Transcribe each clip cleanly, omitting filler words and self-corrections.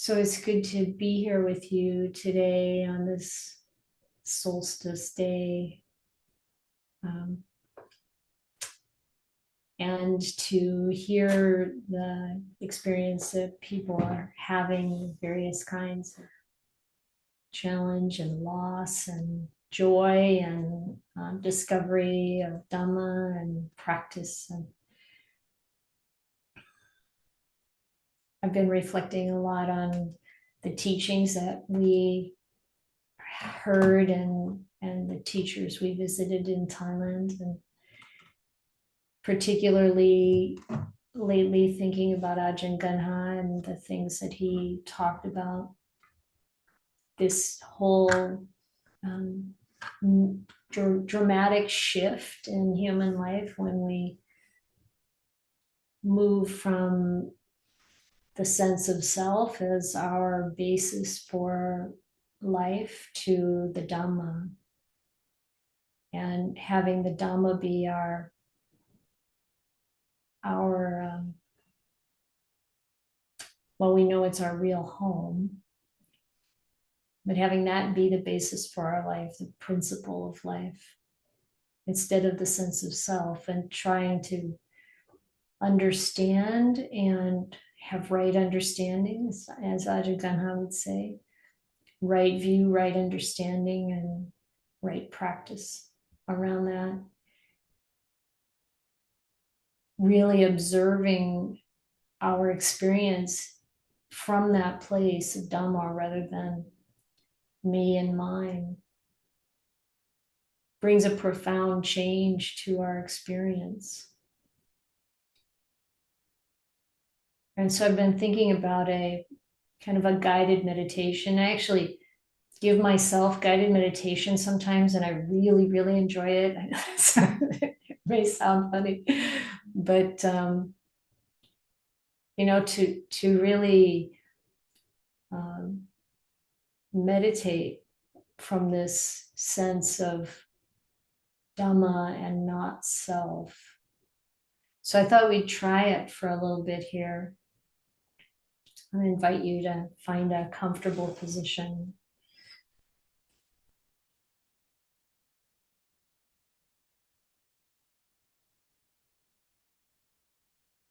So it's good to be here with you today on this solstice day, and to hear the experience that people are having, various kinds of challenge and loss and joy and discovery of Dhamma and practice. And I've been reflecting a lot on the teachings that we heard and the teachers we visited in Thailand, and particularly lately thinking about Ajahn Ganha and the things that he talked about. This whole dramatic shift in human life when we move from the sense of self as our basis for life to the Dhamma, and having the Dhamma be our well, we know it's our real home, but having that be the basis for our life, the principle of life, instead of the sense of self, and trying to understand and have right understanding, as Ajahn Ganha would say, right view, right understanding, and right practice around that. Really observing our experience from that place of Dhamma rather than me and mine brings a profound change to our experience. And so I've been thinking about a kind of a guided meditation. I actually give myself guided meditation sometimes, and I really, really enjoy it. It may sound funny, but to really meditate from this sense of Dhamma and not self. So I thought we'd try it for a little bit here. I invite you to find a comfortable position.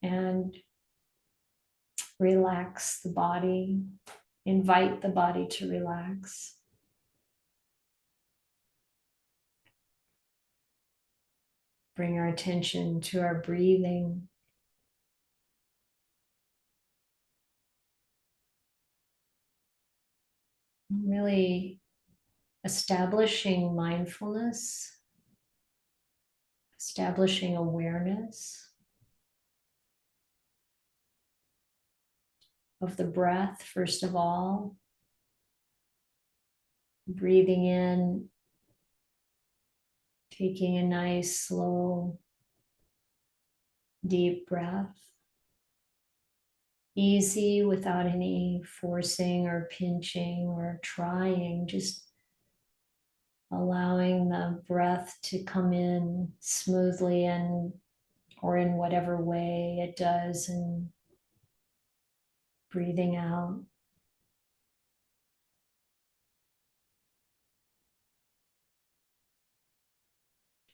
And relax the body, invite the body to relax. Bring our attention to our breathing. Really establishing mindfulness, establishing awareness of the breath, first of all. Breathing in, taking a nice, slow, deep breath. Easy, without any forcing or pinching or trying, just allowing the breath to come in smoothly and or in whatever way it does, and breathing out.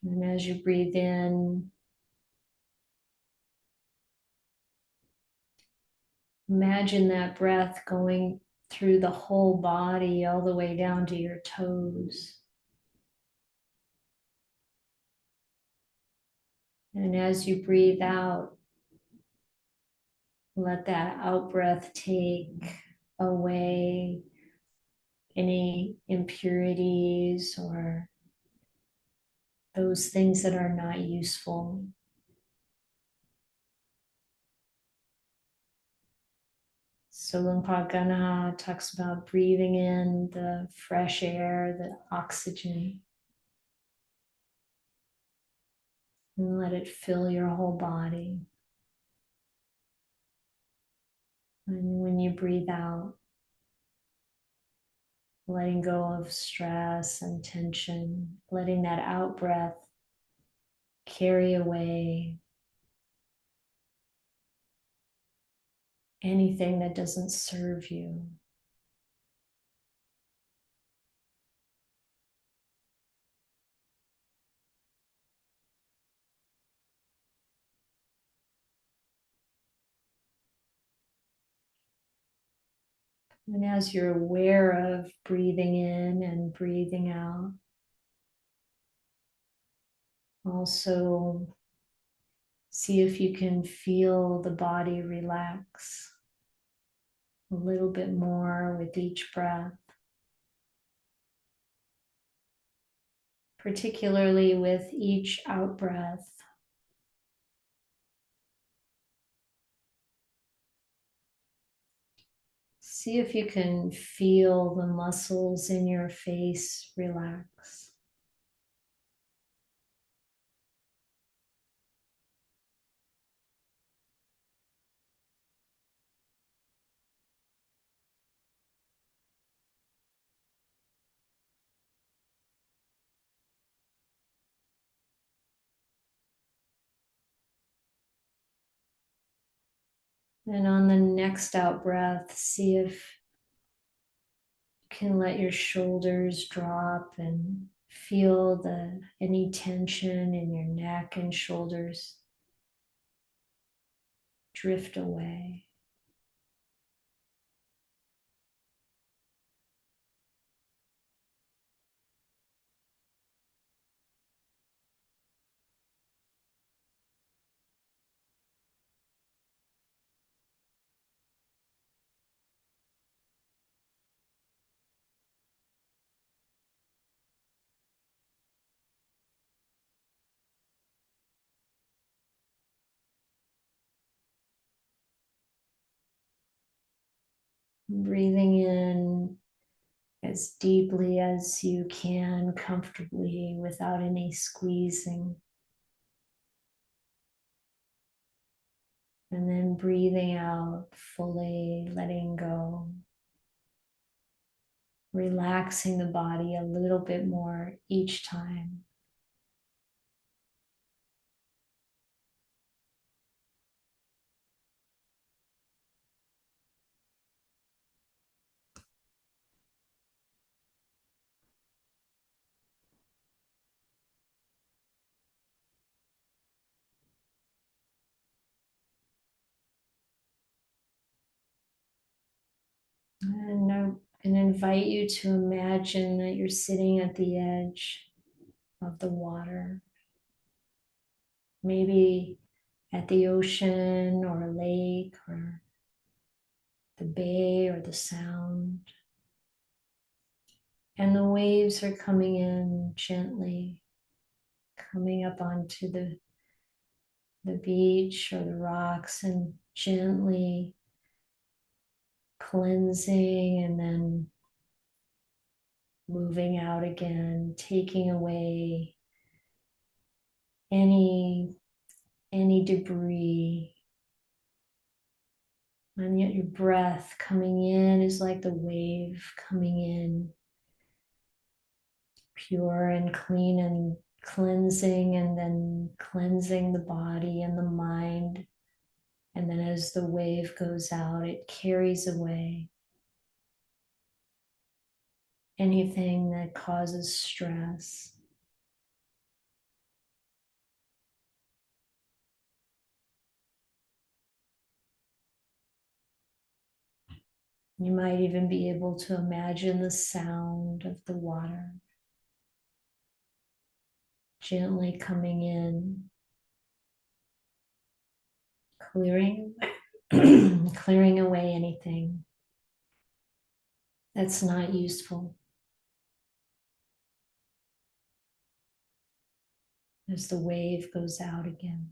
And as you breathe in, imagine that breath going through the whole body all the way down to your toes. And as you breathe out, let that out breath take away any impurities or those things that are not useful. So Luangpa Ganha talks about breathing in the fresh air, the oxygen, and let it fill your whole body. And when you breathe out, letting go of stress and tension, letting that out breath carry away anything that doesn't serve you. And as you're aware of breathing in and breathing out, also see if you can feel the body relax a little bit more with each breath, particularly with each out breath. See if you can feel the muscles in your face relax. And on the next out breath, see if you can let your shoulders drop and feel any tension in your neck and shoulders drift away. Breathing in as deeply as you can, comfortably, without any squeezing. And then breathing out fully, letting go. Relaxing the body a little bit more each time. And I can invite you to imagine that you're sitting at the edge of the water, maybe at the ocean or a lake or the bay or the sound. And the waves are coming in gently, coming up onto the beach or the rocks and gently cleansing and then moving out again, taking away any debris. And yet your breath coming in is like the wave coming in, pure and clean and cleansing, and then cleansing the body and the mind. And then as the wave goes out, it carries away anything that causes stress. You might even be able to imagine the sound of the water gently coming in, clearing, clearing away anything that's not useful. As the wave goes out again.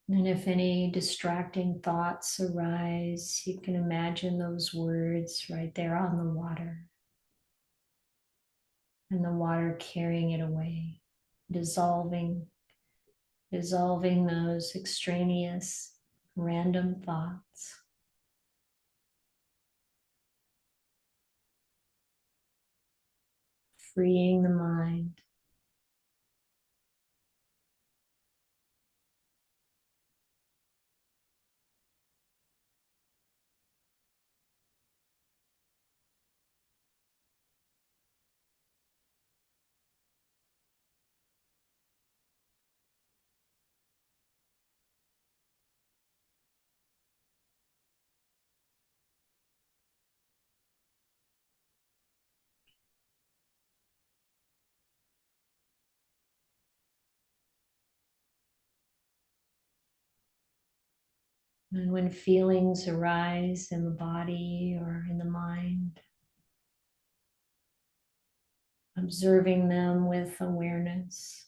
And if any distracting thoughts arise, you can imagine those words right there on the water, and the water carrying it away, dissolving those extraneous random thoughts. freeing the mind. And when feelings arise in the body or in the mind, observing them with awareness,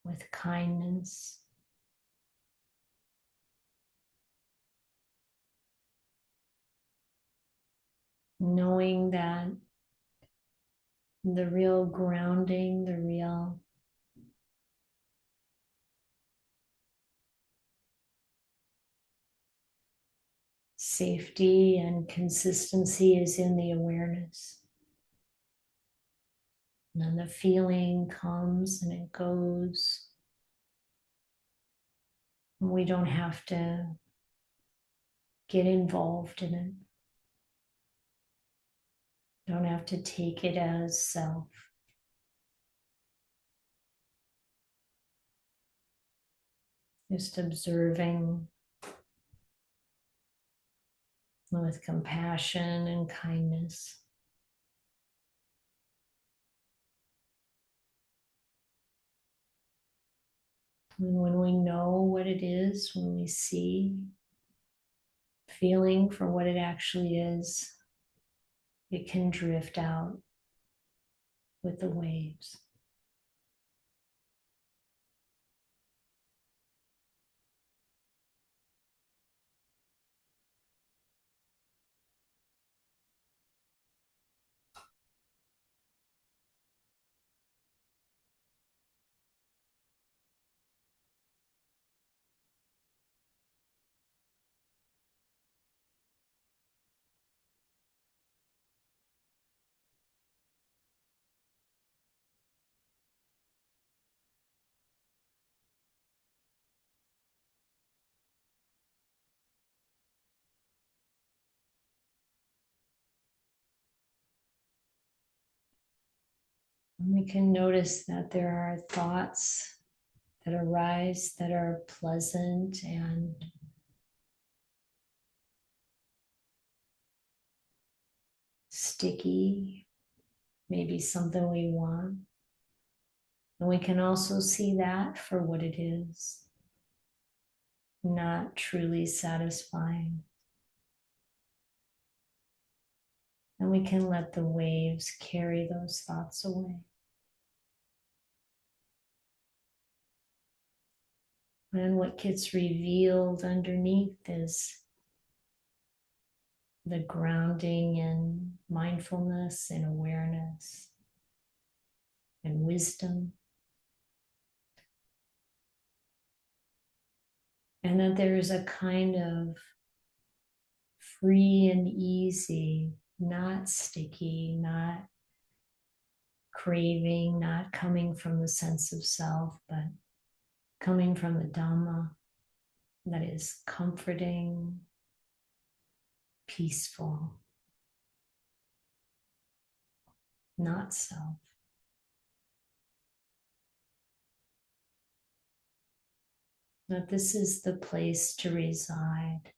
with kindness. Knowing that the real grounding, the real safety and consistency is in the awareness. And then the feeling comes and it goes. And we don't have to get involved in it. Don't have to take it as self. Just observing with compassion and kindness. And when we know what it is, when we see, feeling for what it actually is, it can drift out with the waves. And we can notice that there are thoughts that arise that are pleasant and sticky, maybe something we want. And we can also see that for what it is, not truly satisfying. And we can let the waves carry those thoughts away. And what gets revealed underneath is the grounding in mindfulness and awareness and wisdom. And that there is a kind of free and easy, not sticky, not craving, not coming from the sense of self, but coming from the Dhamma that is comforting, peaceful, not self. That this is the place to reside.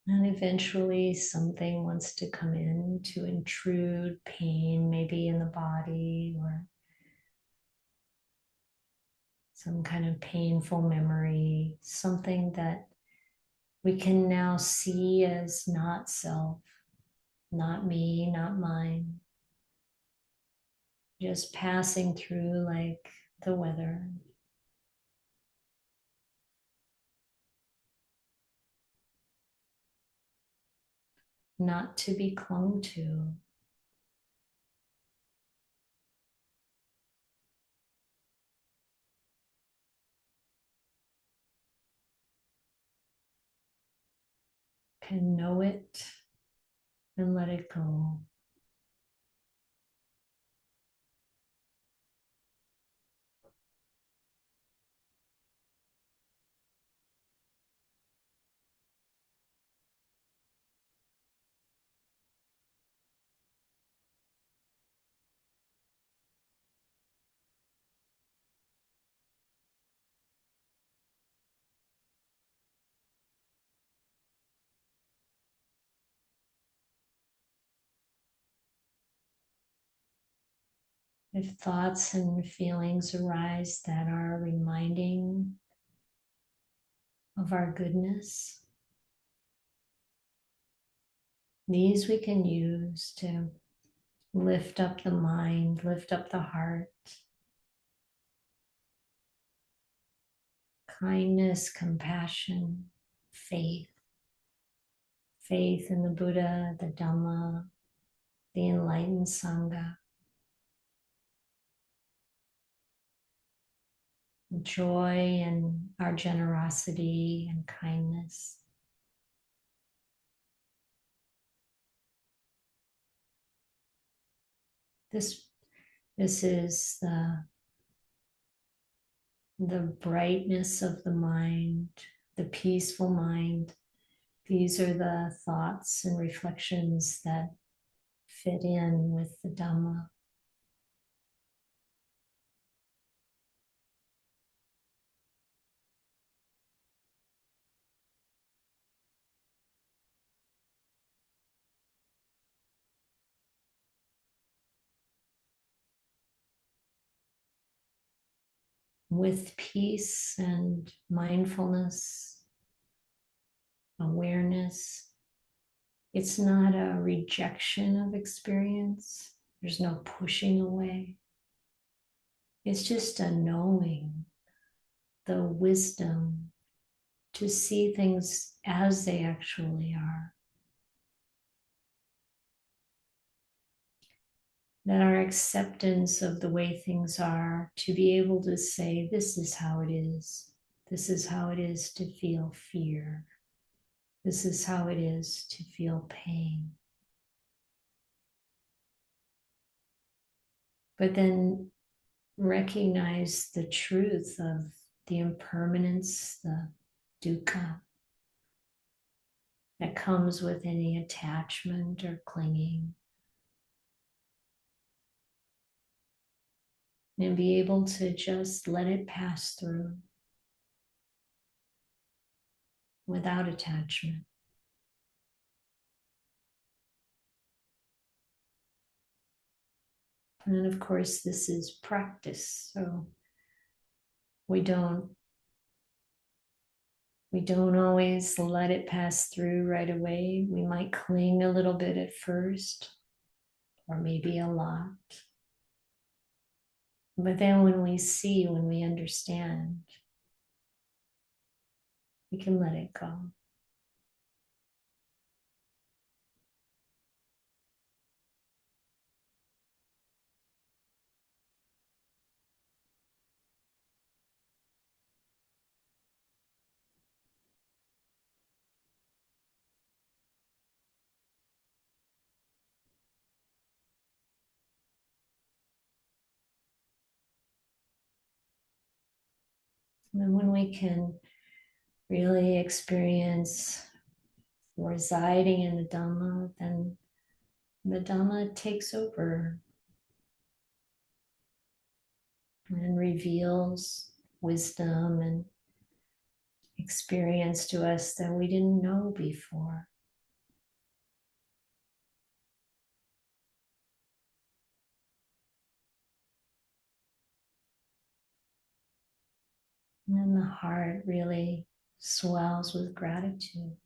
And eventually something wants to come in to intrude pain, maybe in the body or some kind of painful memory, something that we can now see as not self, not me, not mine, just passing through like the weather. Not to be clung to. Can know it and let it go. If thoughts and feelings arise that are reminding of our goodness, these we can use to lift up the mind, lift up the heart. Kindness, compassion, faith. Faith in the Buddha, the Dhamma, the enlightened Sangha. Joy in our generosity and kindness. This is the brightness of the mind, the peaceful mind. These are the thoughts and reflections that fit in with the Dhamma. With peace and mindfulness, awareness, it's not a rejection of experience. There's no pushing away. It's just a knowing, the wisdom to see things as they actually are. That our acceptance of the way things are, to be able to say, this is how it is. This is how it is to feel fear. This is how it is to feel pain. But then recognize the truth of the impermanence, the dukkha that comes with any attachment or clinging. And be able to just let it pass through without attachment. And of course, this is practice. So we don't always let it pass through right away. We might cling a little bit at first, or maybe a lot. But then when we see, when we understand, we can let it go. And when we can really experience residing in the Dhamma, then the Dhamma takes over and reveals wisdom and experience to us that we didn't know before. And then the heart really swells with gratitude.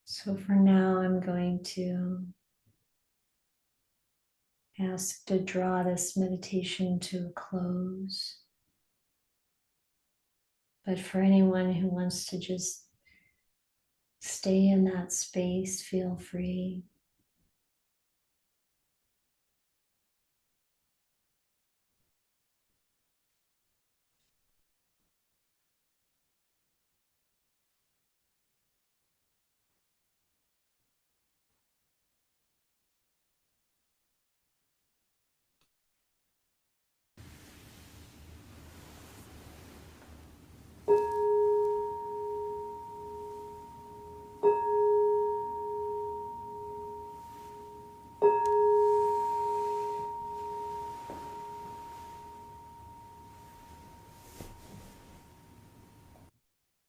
So for now, I'm going to ask to draw this meditation to a close. But for anyone who wants to just stay in that space, feel free.